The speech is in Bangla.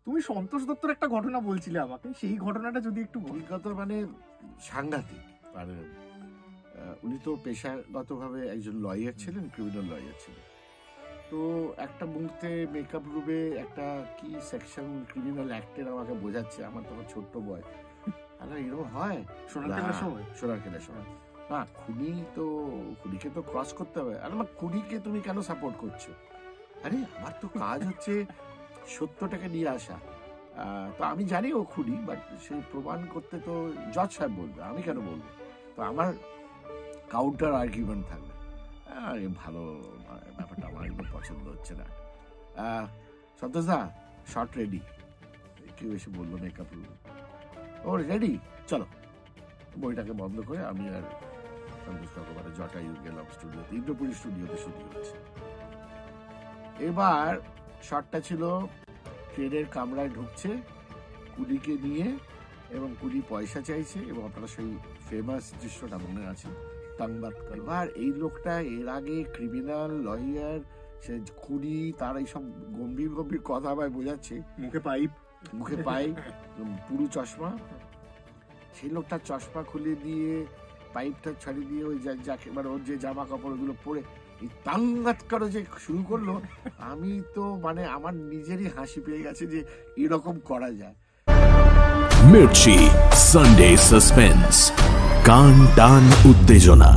তুমি সন্তোষ দত্তর একটা ঘটনা বলছিলে আমাকে, সেই ঘটনাটা যদি একটু অভিজ্ঞতা মানে সাংঘাতিক। মানে উনি তো পেশাগতভাবে একজন লয়ার ছিলেন, ক্রিমিনাল লয়ার ছিলেন। তো একটা মুহূর্তে মেকআপ রুমে একটা কি সেকশন ক্রিমিনাল অ্যাক্টের আমাকে বোঝাচ্ছে, আমার তখন ছোট্ট বয়স। আরে এরকম হয় সোনার কেনার সময়? সোনার কেনার সময় না, খুনিকে তো ক্রস করতে হবে। আর আমার খুনিকে তুমি কেন সাপোর্ট করছো? আরে আমার তো কাজ হচ্ছে সত্যটাকে নিয়ে আসা। তো আমি জানি ও খুনি, বাট সেই প্রমাণ করতে তো জজ সাহেব বলবে, আমি কেন বলবো? তো আমার কাউন্টার আর্গুমেন্ট থাকবে। ভালো ব্যাপারটা আমার একদম পছন্দ হচ্ছে না। সন্তোষ দা, শর্ট রেডি। কেউ এসে বললো মেকআপ রুম, ও রেডি, চলো। বইটাকে বন্ধ করে আমি আর সন্তোষ কাকুবারে জটায়ু গেলাম স্টুডিওতে, ইন্দ্রপুরী স্টুডিওতে শুটিং হচ্ছে। এবার শর্টটা ছিল ট্রেনের কামরায় ঢুকছে কুলিকে নিয়ে, এবং কুলি পয়সা চাইছে, এবং আপনারা সেই ফেমাস দৃশ্যটা মনে আছে, তাঙ্গাতকার। এবার এই লোকটা এর আগে ক্রিমিনাল লয়ার, সে খুনি, তার এইসব গম্ভীর গম্ভীর কথা আমায় বোঝাচ্ছে, মুখে পাইপ, পুরো চশমা। সেই লোকটা চশমা খুলে দিয়ে পাইপটা ছাড়িয়ে দিয়ে ওই যাকে মানে ওর যে জামা কাপড় ওগুলো পরে এই তাঙ্গাতকার যে শুরু করলো, আমি তো মানে আমার নিজেরই হাসি পেয়ে গেছে যে এরকম করা যায়। মির্চি সানডে সাসপেন্স, কান টান উত্তেজনা।